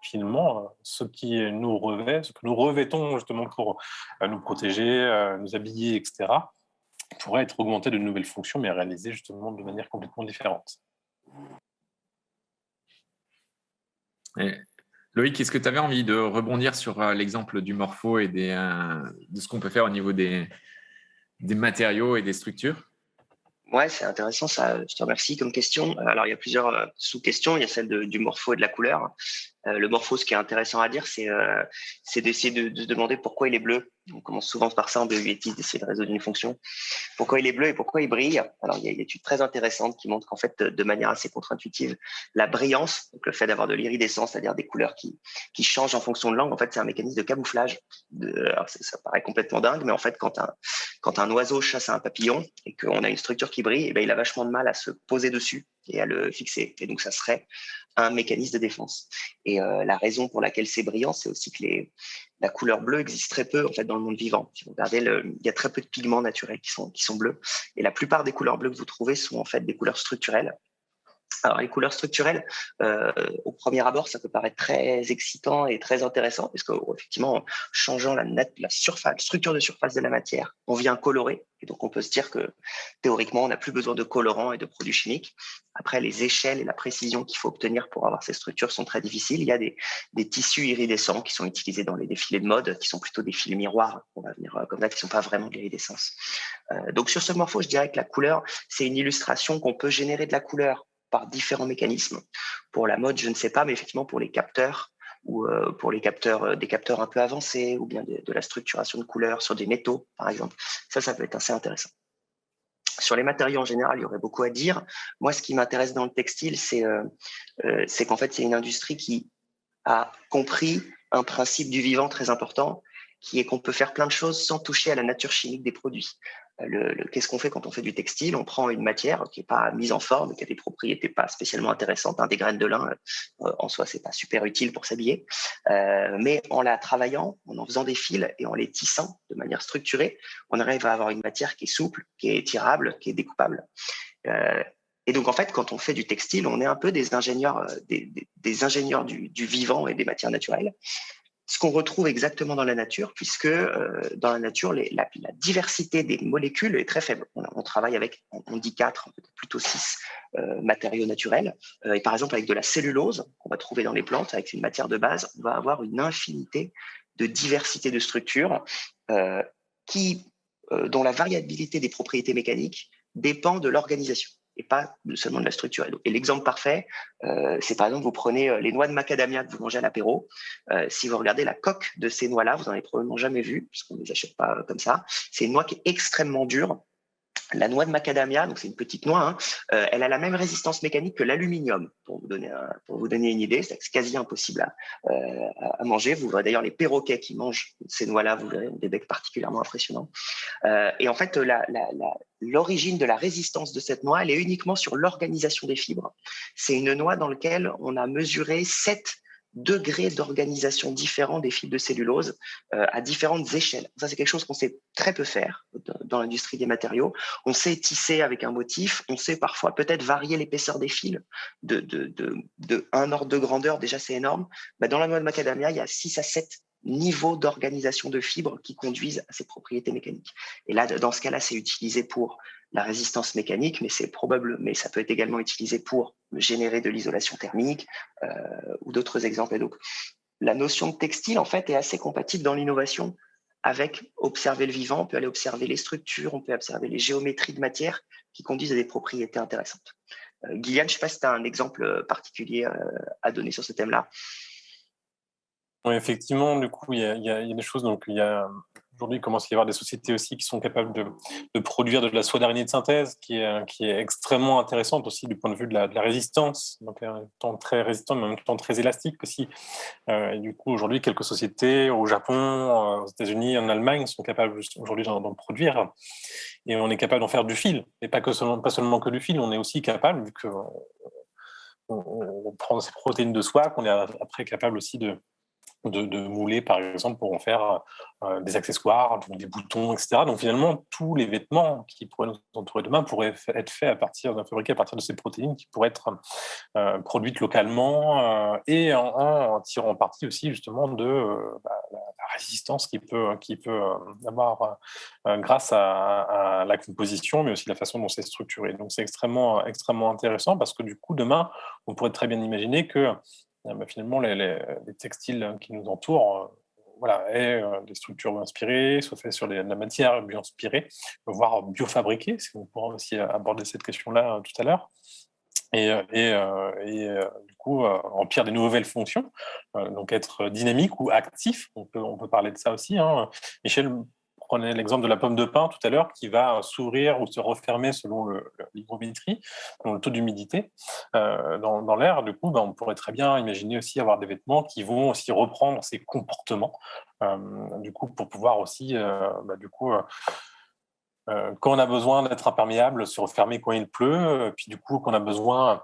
finalement, ce qui nous revêt, ce que nous revêtons justement pour nous protéger, nous habiller, etc., pourrait être augmenté de nouvelles fonctions, mais réalisées justement de manière complètement différente. Et Loïc, est-ce que tu avais envie de rebondir sur l'exemple du morpho et de ce qu'on peut faire au niveau des matériaux et des structures? Ouais, c'est intéressant ça. Je te remercie comme question. Alors, il y a plusieurs sous-questions. Il y a celle du morpho et de la couleur. Le morpho, ce qui est intéressant à dire, c'est d'essayer de se demander pourquoi il est bleu. On commence souvent par ça en biomimétisme, d'essayer de résoudre une fonction. Pourquoi il est bleu et pourquoi il brille? Alors, il y a une étude très intéressante qui montre qu'en fait, de manière assez contre-intuitive, la brillance, donc le fait d'avoir de l'iridescence, c'est-à-dire des couleurs qui changent en fonction de l'angle, en fait, c'est un mécanisme de camouflage. Alors, ça paraît complètement dingue, mais en fait, quand un oiseau chasse un papillon et qu'on a une structure qui brille, il a vachement de mal à se poser dessus et à le fixer. Et donc, ça serait un mécanisme de défense. Et la raison pour laquelle c'est brillant, c'est aussi que la couleur bleue existe très peu en fait dans le monde vivant. Si vous regardez, il y a très peu de pigments naturels qui sont bleus. Et la plupart des couleurs bleues que vous trouvez sont en fait des couleurs structurelles. Alors, les couleurs structurelles, au premier abord, ça peut paraître très excitant et très intéressant, parce qu'effectivement, en changeant la structure de surface de la matière, on vient colorer. Et donc, on peut se dire que théoriquement, on n'a plus besoin de colorants et de produits chimiques. Après, les échelles et la précision qu'il faut obtenir pour avoir ces structures sont très difficiles. Il y a des tissus iridescents qui sont utilisés dans les défilés de mode, qui sont plutôt des fils miroirs, on va venir comme ça, qui ne sont pas vraiment de l'iridescence. Donc, sur ce morpho, je dirais que la couleur, c'est une illustration qu'on peut générer de la couleur par différents mécanismes. Pour la mode, je ne sais pas, mais effectivement pour les capteurs ou pour les capteurs, des capteurs un peu avancés ou bien de la structuration de couleurs sur des métaux, par exemple, ça peut être assez intéressant. Sur les matériaux en général, il y aurait beaucoup à dire. Moi, ce qui m'intéresse dans le textile, c'est qu'en fait, c'est une industrie qui a compris un principe du vivant très important, qui est qu'on peut faire plein de choses sans toucher à la nature chimique des produits. Qu'est-ce qu'on fait quand on fait du textile? On prend une matière qui n'est pas mise en forme, qui a des propriétés pas spécialement intéressantes. Des graines de lin, en soi, c'est pas super utile pour s'habiller. Mais en la travaillant, en faisant des fils et en les tissant de manière structurée, on arrive à avoir une matière qui est souple, qui est tirable, qui est découpable. Et donc, en fait, quand on fait du textile, on est un peu des ingénieurs, des ingénieurs du vivant et des matières naturelles. Ce qu'on retrouve exactement dans la nature, puisque dans la nature, la diversité des molécules est très faible. On travaille avec, on dit 4, plutôt 6 matériaux naturels. Et par exemple, avec de la cellulose qu'on va trouver dans les plantes, avec une matière de base, on va avoir une infinité de diversité de structures dont la variabilité des propriétés mécaniques dépend de l'organisation et pas seulement de la structure. Et l'exemple parfait, c'est par exemple, vous prenez les noix de macadamia que vous mangez à l'apéro. Si vous regardez la coque de ces noix-là, vous n'en avez probablement jamais vu, puisqu'on ne les achète pas comme ça. C'est une noix qui est extrêmement dure. La noix de macadamia, donc c'est une petite noix, elle a la même résistance mécanique que l'aluminium, pour vous donner une idée. C'est quasi impossible à manger. Vous verrez d'ailleurs les perroquets qui mangent ces noix-là, vous verrez, ont des becs particulièrement impressionnants. Et en fait, l'origine de la résistance de cette noix, elle est uniquement sur l'organisation des fibres. C'est une noix dans laquelle on a mesuré 7 degrés d'organisation différents des fibres de cellulose à différentes échelles. Ça, c'est quelque chose qu'on sait très peu faire dans l'industrie des matériaux. On sait tisser avec un motif, on sait parfois peut-être varier l'épaisseur des fils de un ordre de grandeur, déjà c'est énorme. Dans la noix de macadamia, il y a 6 à 7 niveaux d'organisation de fibres qui conduisent à ces propriétés mécaniques. Et là, dans ce cas-là, c'est utilisé pour la résistance mécanique, mais ça peut être également utilisé pour générer de l'isolation thermique ou d'autres exemples. Et donc, la notion de textile, en fait, est assez compatible dans l'innovation avec observer le vivant. On peut aller observer les structures, on peut observer les géométries de matière qui conduisent à des propriétés intéressantes. Gillian, je ne sais pas si tu as un exemple particulier à donner sur ce thème-là. Oui, effectivement, du coup, il y a des choses. Donc, aujourd'hui, il commence à y avoir des sociétés aussi qui sont capables de produire de la soie d'araignée de synthèse, qui est extrêmement intéressante aussi du point de vue de la résistance. Donc, en même temps très résistant, mais en même temps très élastique aussi. Et du coup, aujourd'hui, quelques sociétés au Japon, aux États-Unis, en Allemagne sont capables aujourd'hui d'en produire. Et on est capable d'en faire du fil. Et pas seulement que du fil, on est aussi capable, vu qu'on prend ces protéines de soie, qu'on est après capable aussi de mouler, par exemple, pour en faire des accessoires, donc des boutons, etc. Donc finalement, tous les vêtements qui pourraient nous entourer demain pourraient être faits fabriqués à partir de ces protéines qui pourraient être produites localement et en tirant parti aussi justement de la résistance qui peut avoir grâce à la composition, mais aussi la façon dont c'est structuré. Donc c'est extrêmement intéressant parce que du coup, demain, on pourrait très bien imaginer que finalement, les textiles qui nous entourent aient des structures inspirées, soit faits sur de la matière bio-inspirée, voire biofabriquée, si on pourra aussi aborder cette question-là tout à l'heure. Du coup, remplir des nouvelles fonctions, donc être dynamique ou actif, on peut parler de ça aussi. Michel prenait l'exemple de la pomme de pin tout à l'heure qui va s'ouvrir ou se refermer selon l'hygrométrie, selon le taux d'humidité dans l'air. Du coup, on pourrait très bien imaginer aussi avoir des vêtements qui vont aussi reprendre ces comportements, du coup, pour pouvoir aussi, quand on a besoin d'être imperméable, se refermer quand il pleut, puis du coup, quand on a besoin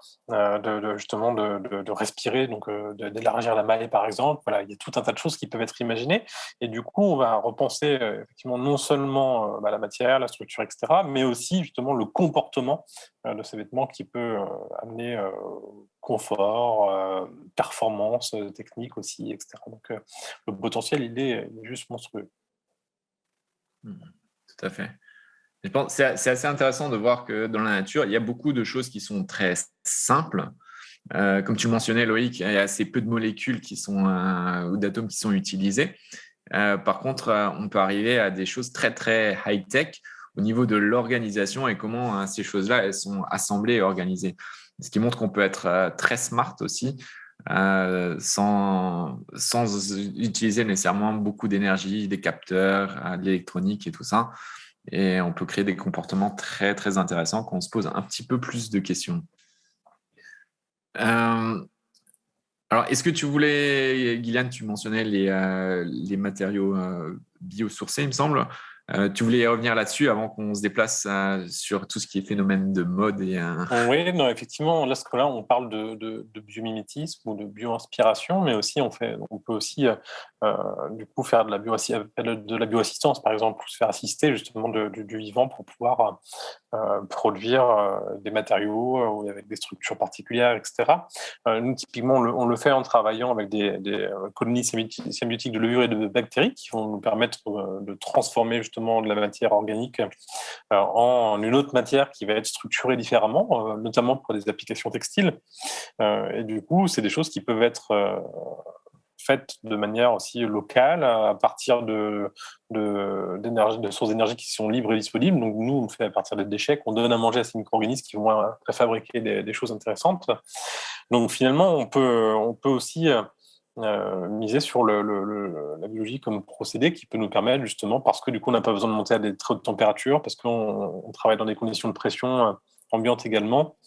justement de respirer, donc d'élargir la maille, par exemple. Voilà, il y a tout un tas de choses qui peuvent être imaginées. Et du coup, on va repenser effectivement non seulement la matière, la structure, etc., mais aussi justement le comportement de ces vêtements qui peut amener confort, performance, technique aussi, etc. Donc, le potentiel, il est juste monstrueux. Tout à fait. Je pense que c'est assez intéressant de voir que dans la nature, il y a beaucoup de choses qui sont très simples. Comme tu mentionnais, Loïc, il y a assez peu de molécules ou d'atomes qui sont utilisés. Par contre, on peut arriver à des choses très, très high-tech au niveau de l'organisation et comment ces choses-là elles sont assemblées et organisées. Ce qui montre qu'on peut être très smart aussi, sans utiliser nécessairement beaucoup d'énergie, des capteurs, de l'électronique et tout ça. Et on peut créer des comportements très, très intéressants quand on se pose un petit peu plus de questions. Alors, est-ce que tu voulais, Guyliane, tu mentionnais les matériaux biosourcés, il me semble. Tu voulais revenir là-dessus avant qu'on se déplace sur tout ce qui est phénomène de mode Oui, non, effectivement, là on parle de biomimétisme ou de bio-inspiration, mais aussi on peut aussi du coup faire de la bioassistance, par exemple, pour se faire assister justement du vivant pour pouvoir produire des matériaux avec des structures particulières, etc. Nous, typiquement, on le fait en travaillant avec des colonies symbiotiques de levures et de bactéries qui vont nous permettre de transformer justement de la matière organique en une autre matière qui va être structurée différemment, notamment pour des applications textiles. Et du coup, c'est des choses qui peuvent être faites de manière aussi locale à partir de sources d'énergie qui sont libres et disponibles. Donc nous, on fait à partir des déchets qu'on donne à manger à ces micro-organismes qui vont préfabriquer des choses intéressantes. Donc finalement, on peut aussi miser sur la biologie comme procédé qui peut nous permettre justement, parce que du coup, on n'a pas besoin de monter à des très hautes températures, parce qu'on travaille dans des conditions de pression ambiante également.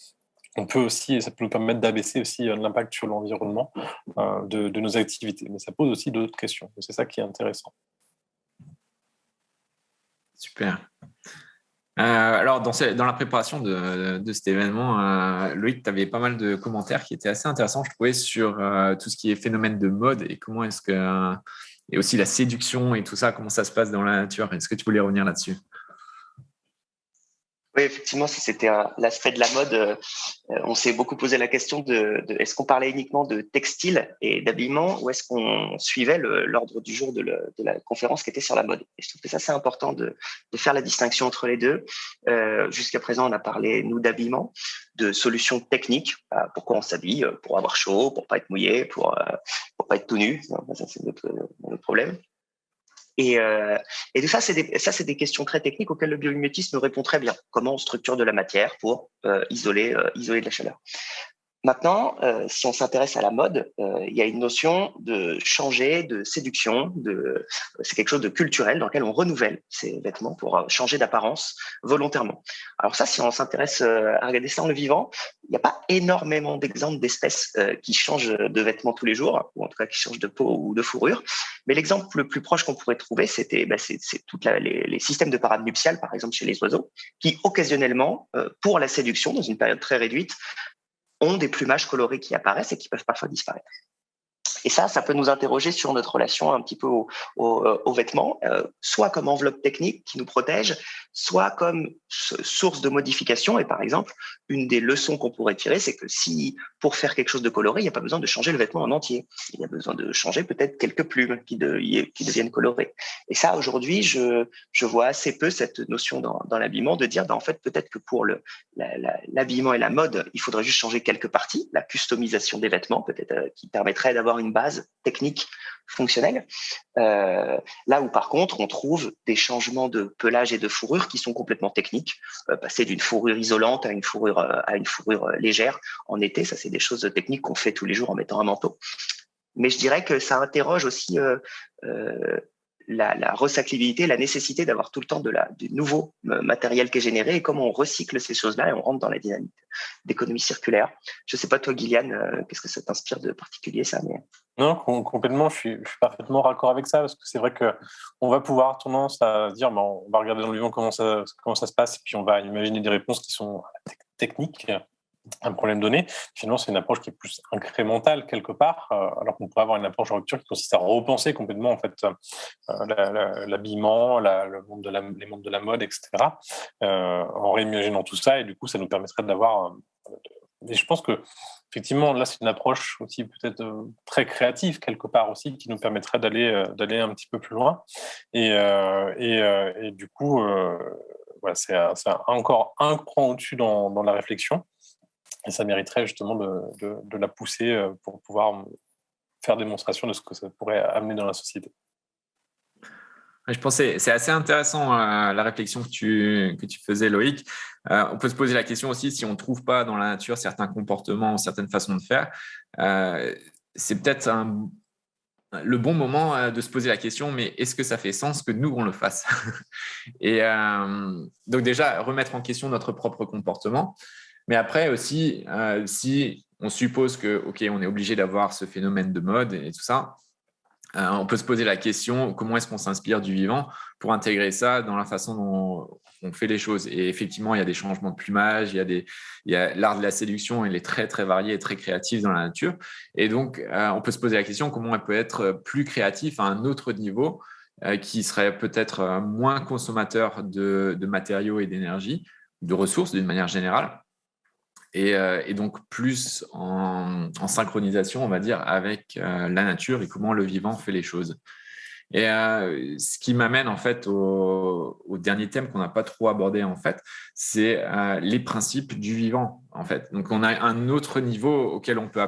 On peut aussi, et ça peut nous permettre d'abaisser aussi l'impact sur l'environnement de nos activités. Mais ça pose aussi d'autres questions. C'est ça qui est intéressant. Super. Alors, dans la préparation de cet événement, Loïc, tu avais pas mal de commentaires qui étaient assez intéressants, je trouvais, sur tout ce qui est phénomène de mode et comment est-ce que... et aussi la séduction et tout ça, comment ça se passe dans la nature. Est-ce que tu voulais revenir là-dessus ? Oui, effectivement, si c'était l'aspect de la mode, on s'est beaucoup posé la question de est-ce qu'on parlait uniquement de textile et d'habillement ou est-ce qu'on suivait l'ordre du jour de la conférence qui était sur la mode. Et je trouve que ça, c'est important de faire la distinction entre les deux. Jusqu'à présent, on a parlé, nous, d'habillement, de solutions techniques. Pourquoi on s'habille? Pour avoir chaud, pour pas être mouillé, pour pas être tout nu. Ça, c'est notre problème. Et tout ça, c'est des questions très techniques auxquelles le biomimétisme répond très bien. Comment on structure de la matière pour isoler de la chaleur. Maintenant, si on s'intéresse à la mode, il y a une notion de changer, de séduction, c'est quelque chose de culturel dans lequel on renouvelle ses vêtements pour changer d'apparence volontairement. Alors ça, si on s'intéresse à regarder ça en le vivant, il n'y a pas énormément d'exemples d'espèces qui changent de vêtements tous les jours, ou en tout cas qui changent de peau ou de fourrure. Mais l'exemple le plus proche qu'on pourrait trouver, c'est tous les systèmes de parade nuptiale, par exemple chez les oiseaux, qui occasionnellement, pour la séduction, dans une période très réduite, ont des plumages colorés qui apparaissent et qui peuvent parfois disparaître. Et ça peut nous interroger sur notre relation un petit peu aux vêtements, soit comme enveloppe technique qui nous protège, soit comme source de modification. Et par exemple, une des leçons qu'on pourrait tirer, c'est que si pour faire quelque chose de coloré, il n'y a pas besoin de changer le vêtement en entier. Il y a besoin de changer peut-être quelques plumes qui deviennent colorées. Et ça, aujourd'hui, je vois assez peu cette notion dans l'habillement de dire, en fait, peut-être que pour l'habillement et la mode, il faudrait juste changer quelques parties, la customisation des vêtements, peut-être qui permettrait d'avoir une base technique fonctionnelle. Là où par contre on trouve des changements de pelage et de fourrure qui sont complètement techniques, passer d'une fourrure isolante à une fourrure légère en été, ça c'est des choses techniques qu'on fait tous les jours en mettant un manteau. Mais je dirais que ça interroge aussi la recyclabilité, la nécessité d'avoir tout le temps du nouveau matériel qui est généré et comment on recycle ces choses-là et on rentre dans la dynamique d'économie circulaire. Je ne sais pas toi, Gillian, qu'est-ce que ça t'inspire de particulier ça, mais... Non, complètement, je suis parfaitement raccord avec ça, parce que c'est vrai qu'on va pouvoir avoir tendance à se dire, on va regarder dans le vivant comment ça se passe, et puis on va imaginer des réponses qui sont techniques, un problème donné. Finalement, c'est une approche qui est plus incrémentale quelque part, alors qu'on pourrait avoir une approche en rupture qui consiste à repenser complètement en fait l'habillement, les mondes de la mode, etc. En réimaginant tout ça, et du coup, ça nous permettrait d'avoir. Et je pense que effectivement, là, c'est une approche aussi peut-être très créative quelque part aussi, qui nous permettrait d'aller un petit peu plus loin. Et du coup, voilà, c'est encore un cran au-dessus dans la réflexion. Et ça mériterait justement de la pousser pour pouvoir faire démonstration de ce que ça pourrait amener dans la société. Je pense que c'est assez intéressant la réflexion que tu faisais, Loïc. On peut se poser la question aussi, si on ne trouve pas dans la nature certains comportements ou certaines façons de faire, c'est peut-être le bon moment de se poser la question, mais est-ce que ça fait sens que nous, on le fasse? Et donc déjà, remettre en question notre propre comportement. Mais après aussi, si on suppose que, OK, on est obligé d'avoir ce phénomène de mode et tout ça, on peut se poser la question, comment est-ce qu'on s'inspire du vivant pour intégrer ça dans la façon dont on fait les choses. Et effectivement, il y a des changements de plumage, il y a l'art de la séduction, il est très, très varié et très créatif dans la nature. Et donc, on peut se poser la question, comment on peut être plus créatif à un autre niveau qui serait peut-être moins consommateur de matériaux et d'énergie, de ressources d'une manière générale. Et donc plus en synchronisation, on va dire, avec la nature et comment le vivant fait les choses. Et ce qui m'amène en fait au dernier thème qu'on n'a pas trop abordé en fait, c'est les principes du vivant en fait. Donc on a un autre niveau auquel on peut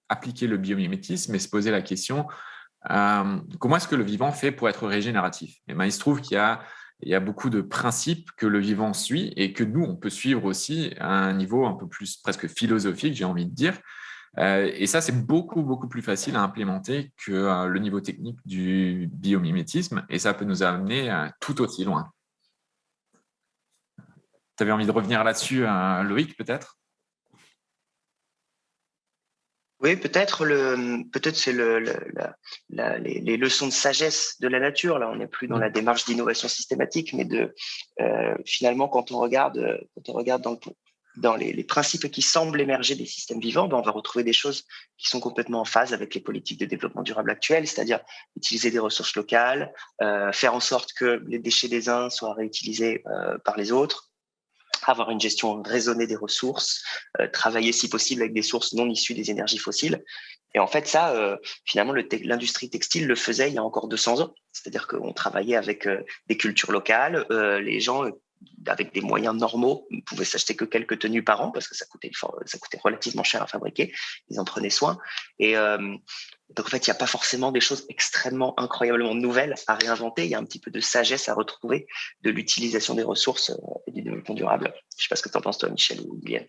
appliquer le biomimétisme et se poser la question comment est-ce que le vivant fait pour être régénératif? Et ben, il se trouve qu'il y a beaucoup de principes que le vivant suit et que nous, on peut suivre aussi à un niveau un peu plus presque philosophique, j'ai envie de dire. Et ça, c'est beaucoup, beaucoup plus facile à implémenter que le niveau technique du biomimétisme et ça peut nous amener tout aussi loin. Tu avais envie de revenir là-dessus, Loïc, peut-être? Oui, peut-être c'est les leçons de sagesse de la nature. Là, on n'est plus dans la démarche d'innovation systématique, mais finalement, quand on regarde dans les principes qui semblent émerger des systèmes vivants, on va retrouver des choses qui sont complètement en phase avec les politiques de développement durable actuelles, c'est-à-dire utiliser des ressources locales, faire en sorte que les déchets des uns soient réutilisés par les autres, avoir une gestion raisonnée des ressources, travailler si possible avec des sources non issues des énergies fossiles. Et en fait, ça, finalement, l'industrie textile le faisait il y a encore 200 ans. C'est-à-dire qu'on travaillait avec des cultures locales. Les gens avec des moyens normaux, ne pouvaient s'acheter que quelques tenues par an parce que ça coûtait relativement cher à fabriquer. Ils en prenaient soin. Et donc, en fait, il n'y a pas forcément des choses extrêmement, incroyablement nouvelles à réinventer. Il y a un petit peu de sagesse à retrouver de l'utilisation des ressources et du développement durable. Je ne sais pas ce que tu en penses, toi, Michel ou Guylaine.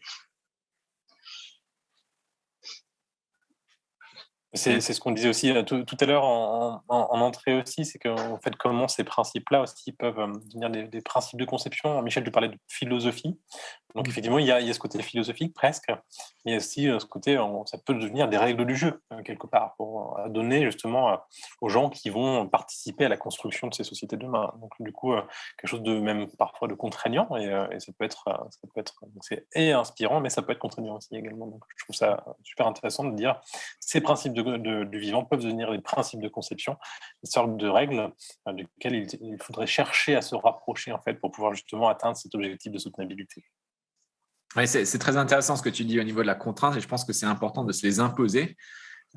C'est ce qu'on disait aussi tout à l'heure en entrée aussi, c'est qu'en fait, comment ces principes-là aussi peuvent devenir des principes de conception. Michel, tu parlais de philosophie. Donc, effectivement, il y a ce côté philosophique presque, mais il y a aussi ce côté, ça peut devenir des règles du jeu, quelque part, pour donner justement aux gens qui vont participer à la construction de ces sociétés de demain. Donc, du coup, quelque chose de même parfois de contraignant, et ça peut être c'est inspirant, mais ça peut être contraignant aussi également. Donc, je trouve ça super intéressant de dire ces principes du vivant peuvent devenir des principes de conception, des sortes de règles desquelles il faudrait chercher à se rapprocher en fait pour pouvoir justement atteindre cet objectif de soutenabilité. Oui, c'est très intéressant ce que tu dis au niveau de la contrainte et je pense que c'est important de se les imposer.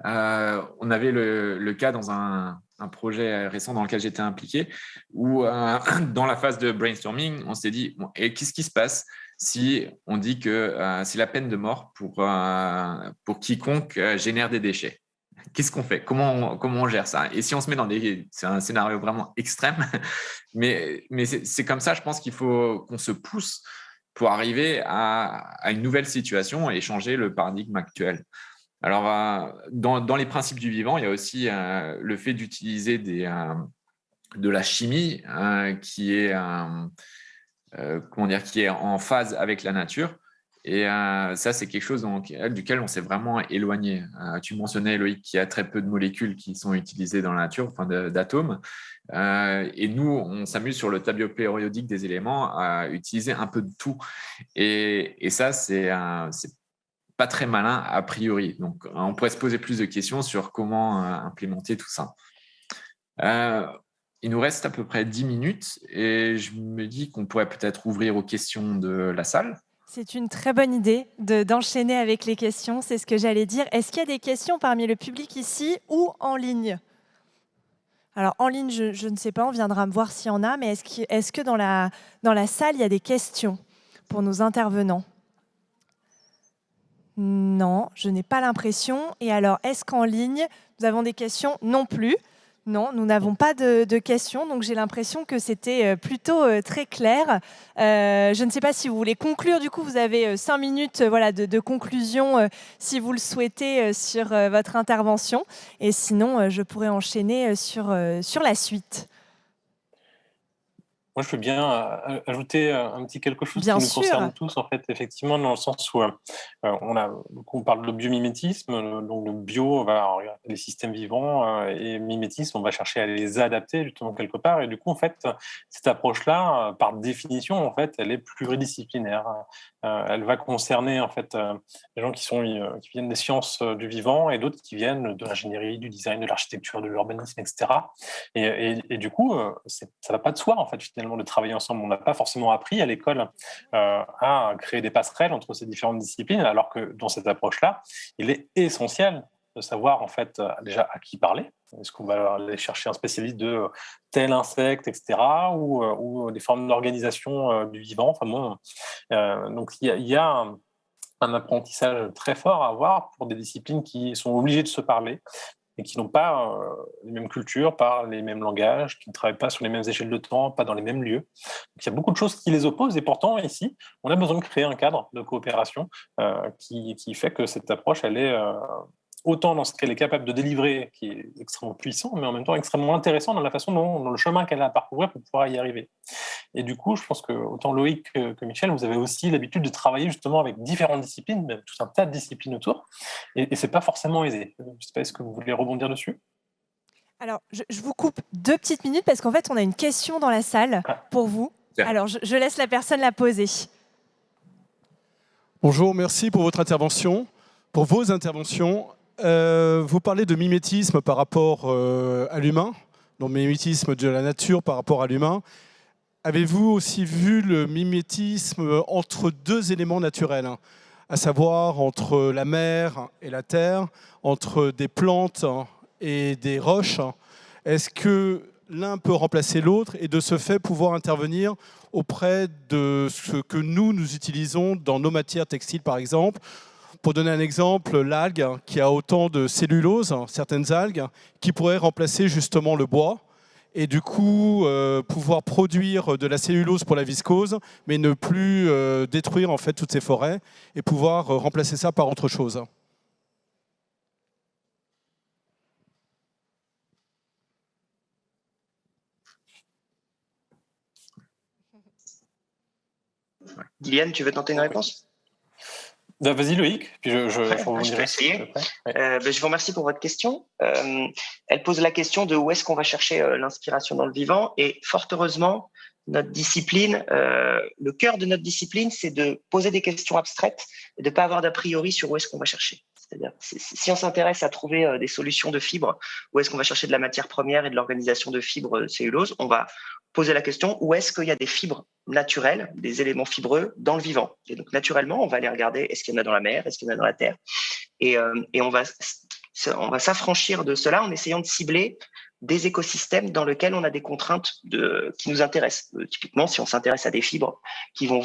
On avait le cas dans un projet récent dans lequel j'étais impliqué où dans la phase de brainstorming, on s'est dit bon, et qu'est-ce qui se passe si on dit que c'est la peine de mort pour quiconque génère des déchets? Qu'est-ce qu'on fait? Comment on gère ça? Et si on se met c'est un scénario vraiment extrême, mais c'est comme ça, je pense qu'il faut qu'on se pousse pour arriver à une nouvelle situation et changer le paradigme actuel. Alors, dans les principes du vivant, il y a aussi le fait d'utiliser de la chimie qui est en phase avec la nature. Et ça, c'est quelque chose duquel on s'est vraiment éloigné. Tu mentionnais, Loïc, qu'il y a très peu de molécules qui sont utilisées dans la nature, enfin d'atomes. Et nous, on s'amuse sur le tableau périodique des éléments à utiliser un peu de tout. Et ça, c'est pas très malin a priori. Donc, on pourrait se poser plus de questions sur comment implémenter tout ça. Il nous reste à peu près 10 minutes et je me dis qu'on pourrait peut-être ouvrir aux questions de la salle. C'est une très bonne idée d'enchaîner avec les questions, c'est ce que j'allais dire. Est-ce qu'il y a des questions parmi le public ici ou en ligne? Alors, en ligne, je ne sais pas, on viendra me voir s'il y en a, mais est-ce que dans la salle, il y a des questions pour nos intervenants? Non, je n'ai pas l'impression. Et alors, est-ce qu'en ligne, nous avons des questions? Non plus. Non, nous n'avons pas de questions, donc j'ai l'impression que c'était plutôt très clair. Je ne sais pas si vous voulez conclure, du coup vous avez 5 minutes de conclusion si vous le souhaitez sur votre intervention. Et sinon, je pourrais enchaîner sur la suite. Moi, je peux bien ajouter un petit quelque chose Bien qui nous sûr. concerne tous, en fait, effectivement, dans le sens où on parle de biomimétisme, donc le bio, on va regarder les systèmes vivants, et mimétisme, on va chercher à les adapter justement quelque part. Et du coup, en fait, cette approche-là, par définition, en fait, elle est pluridisciplinaire. Elle va concerner en fait les gens qui viennent des sciences du vivant et d'autres qui viennent de l'ingénierie, du design, de l'architecture, de l'urbanisme, etc. Et du coup, ça va pas de soi en fait finalement de travailler ensemble. On n'a pas forcément appris à l'école à créer des passerelles entre ces différentes disciplines, alors que dans cette approche-là, il est essentiel de savoir en fait déjà à qui parler. Est-ce qu'on va aller chercher un spécialiste de tel insecte, etc., ou des formes d'organisation du vivant. Enfin bon, donc il y a un apprentissage très fort à avoir pour des disciplines qui sont obligées de se parler et qui n'ont pas les mêmes cultures, pas les mêmes langages, qui ne travaillent pas sur les mêmes échelles de temps, pas dans les mêmes lieux. Donc, il y a beaucoup de choses qui les opposent et pourtant, ici, on a besoin de créer un cadre de coopération qui fait que cette approche, elle est autant dans ce qu'elle est capable de délivrer, qui est extrêmement puissant, mais en même temps extrêmement intéressant dans la façon dans le chemin qu'elle a à parcourir pour pouvoir y arriver. Et du coup, je pense que autant Loïc que Michel, vous avez aussi l'habitude de travailler justement avec différentes disciplines, même tout un tas de disciplines autour, et c'est pas forcément aisé. Je ne sais pas, est-ce que vous voulez rebondir dessus? Alors, je vous coupe 2 petites minutes parce qu'en fait, on a une question dans la salle pour vous. Alors, je laisse la personne la poser. Bonjour, merci pour votre intervention, pour vos interventions. Vous parlez de mimétisme par rapport à l'humain, donc mimétisme de la nature par rapport à l'humain. Avez-vous aussi vu le mimétisme entre 2 éléments naturels, à savoir entre la mer et la terre, entre des plantes et des roches? Est-ce que l'un peut remplacer l'autre et de ce fait pouvoir intervenir auprès de ce que nous utilisons dans nos matières textiles par exemple. Pour donner un exemple, l'algue qui a autant de cellulose, certaines algues, qui pourraient remplacer justement le bois et du coup pouvoir produire de la cellulose pour la viscose, mais ne plus détruire en fait toutes ces forêts et pouvoir remplacer ça par autre chose. Guyliane, tu veux tenter une réponse? Vas-y Loïc, puis je peux essayer. Je vous remercie pour votre question. Elle pose la question de où est-ce qu'on va chercher l'inspiration dans le vivant. Et fort heureusement, notre discipline, le cœur de notre discipline, c'est de poser des questions abstraites et de ne pas avoir d'a priori sur où est-ce qu'on va chercher. C'est-à-dire, si on s'intéresse à trouver des solutions de fibres, où est-ce qu'on va chercher de la matière première et de l'organisation de fibres cellulose, on va poser la question où est-ce qu'il y a des fibres naturelles, des éléments fibreux dans le vivant. Et donc, naturellement, on va aller regarder est-ce qu'il y en a dans la mer, est-ce qu'il y en a dans la terre. Et on va s'affranchir de cela en essayant de cibler des écosystèmes dans lesquels on a des contraintes qui nous intéressent. Typiquement, si on s'intéresse à des fibres qui vont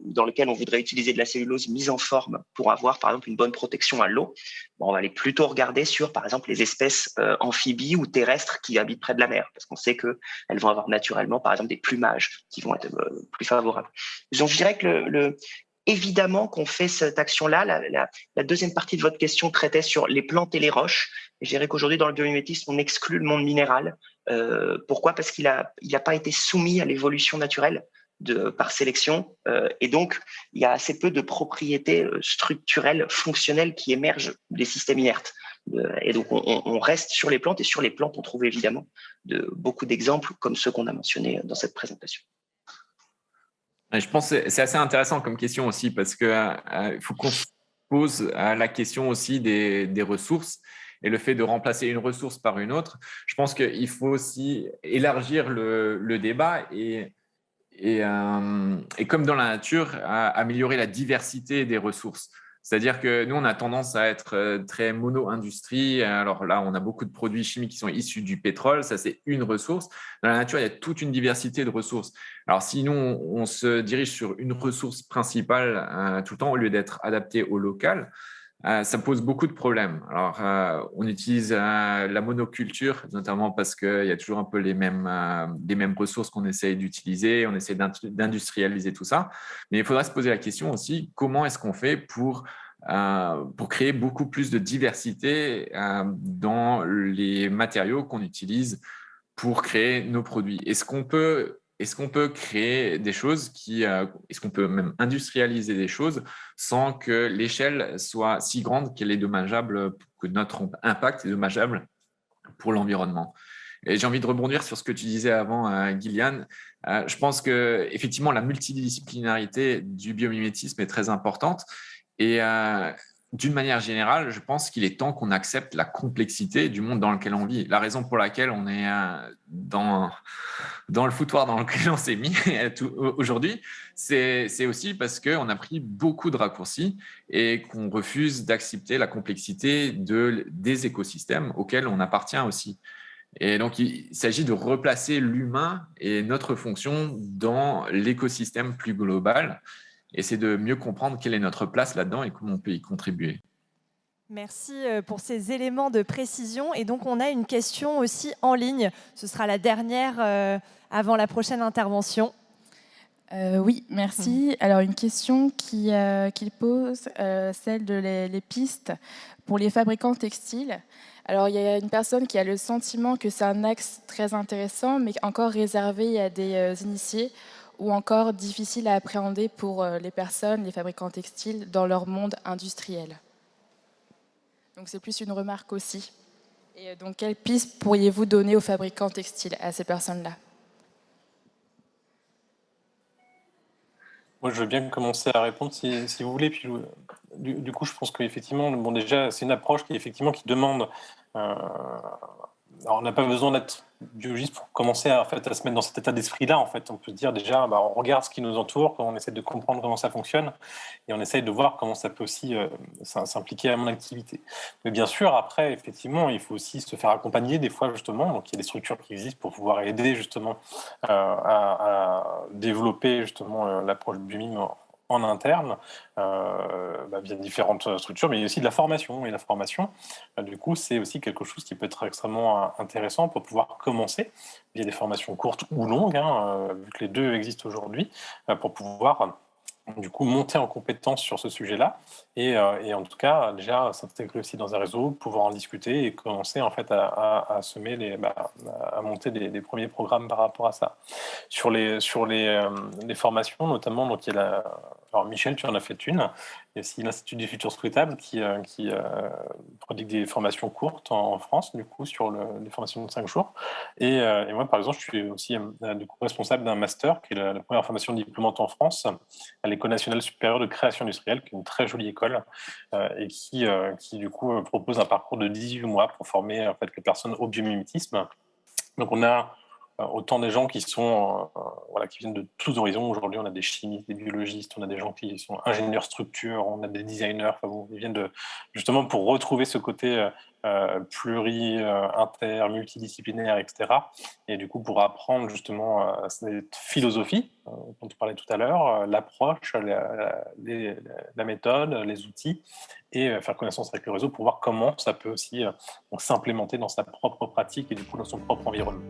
dans lesquelles on voudrait utiliser de la cellulose mise en forme pour avoir, par exemple, une bonne protection à l'eau, on va aller plutôt regarder sur, par exemple, les espèces amphibies ou terrestres qui habitent près de la mer, parce qu'on sait qu'elles vont avoir naturellement, par exemple, des plumages qui vont être plus favorables. Donc, je dirais que évidemment qu'on fait cette action-là. La deuxième partie de votre question traitait sur les plantes et les roches. Et je dirais qu'aujourd'hui, dans le biomimétisme, on exclut le monde minéral. Pourquoi? Parce qu'il a pas été soumis à l'évolution naturelle par sélection. Et donc, il y a assez peu de propriétés structurelles, fonctionnelles qui émergent des systèmes inertes. Et donc, on reste sur les plantes. Et sur les plantes, on trouve évidemment beaucoup d'exemples comme ceux qu'on a mentionnés dans cette présentation. Je pense que c'est assez intéressant comme question aussi parce qu'il faut qu'on se pose la question aussi des ressources et le fait de remplacer une ressource par une autre. Je pense qu'il faut aussi élargir le débat et comme dans la nature, améliorer la diversité des ressources. C'est-à-dire que nous, on a tendance à être très mono-industrie. Alors là, on a beaucoup de produits chimiques qui sont issus du pétrole. Ça, c'est une ressource. Dans la nature, il y a toute une diversité de ressources. Alors, si nous, on se dirige sur une ressource principale tout le temps, au lieu d'être adapté au local, ça pose beaucoup de problèmes. Alors, on utilise la monoculture, notamment parce qu'il y a toujours un peu les mêmes ressources qu'on essaye d'utiliser, on essaie d'industrialiser tout ça. Mais il faudra se poser la question aussi, comment est-ce qu'on fait pour créer beaucoup plus de diversité dans les matériaux qu'on utilise pour créer nos produits? Est-ce qu'on peut créer des choses est-ce qu'on peut même industrialiser des choses sans que l'échelle soit si grande qu'elle est dommageable, que notre impact est dommageable pour l'environnement? Et j'ai envie de rebondir sur ce que tu disais avant, Guyliane. Je pense que effectivement la multidisciplinarité du biomimétisme est très importante et d'une manière générale, je pense qu'il est temps qu'on accepte la complexité du monde dans lequel on vit. La raison pour laquelle on est dans le foutoir dans lequel on s'est mis aujourd'hui, c'est aussi parce qu'on a pris beaucoup de raccourcis et qu'on refuse d'accepter la complexité des écosystèmes auxquels on appartient aussi. Et donc, il s'agit de replacer l'humain et notre fonction dans l'écosystème plus global. Et c'est de mieux comprendre quelle est notre place là-dedans et comment on peut y contribuer. Merci pour ces éléments de précision. Et donc, on a une question aussi en ligne. Ce sera la dernière avant la prochaine intervention. Oui, merci. Alors, une question qu'il pose, celle de les pistes pour les fabricants textiles. Alors, il y a une personne qui a le sentiment que c'est un axe très intéressant, mais encore réservé à des initiés ou encore difficile à appréhender pour les personnes, les fabricants textiles, dans leur monde industriel. Donc, c'est plus une remarque aussi. Et donc, quelles pistes pourriez-vous donner aux fabricants textiles, à ces personnes-là? Moi, je veux bien commencer à répondre si vous voulez. Puis, du coup, je pense qu'effectivement, bon, déjà, c'est une approche qui demande Alors, on n'a pas besoin d'être biologiste pour commencer en fait, à se mettre dans cet état d'esprit-là. En fait. On peut se dire déjà, on regarde ce qui nous entoure, on essaie de comprendre comment ça fonctionne et on essaye de voir comment ça peut aussi s'impliquer à mon activité. Mais bien sûr, après, effectivement, il faut aussi se faire accompagner des fois, justement. Donc, il y a des structures qui existent pour pouvoir aider justement à développer justement l'approche du mime en interne, via différentes structures, mais il y a aussi de la formation. Et la formation, du coup, c'est aussi quelque chose qui peut être extrêmement intéressant pour pouvoir commencer, via des formations courtes ou longues, vu que les deux existent aujourd'hui, pour pouvoir du coup monter en compétence sur ce sujet-là et en tout cas déjà s'intégrer aussi dans un réseau, pouvoir en discuter et commencer en fait à semer à monter des premiers programmes par rapport à ça. Sur les formations notamment, donc il y a alors Michel, tu en as fait une. Il y a aussi l'Institut des futurs souhaitables qui prodigue des formations courtes en France, du coup, sur les formations de 5 jours. Et moi, par exemple, je suis aussi du coup, responsable d'un master, qui est la première formation diplômante en France, à l'École nationale supérieure de création industrielle, qui est une très jolie école, et qui du coup, propose un parcours de 18 mois pour former en fait, les personnes au biomimétisme. Donc, on a autant des gens qui sont qui viennent de tous horizons. Aujourd'hui, on a des chimistes, des biologistes, on a des gens qui sont ingénieurs structure, on a des designers. Ils viennent justement pour retrouver ce côté inter, multidisciplinaire, etc. Et du coup, pour apprendre justement cette philosophie dont on parlait tout à l'heure, l'approche, la méthode, les outils, et faire connaissance avec le réseau pour voir comment ça peut aussi donc, s'implémenter dans sa propre pratique et du coup dans son propre environnement.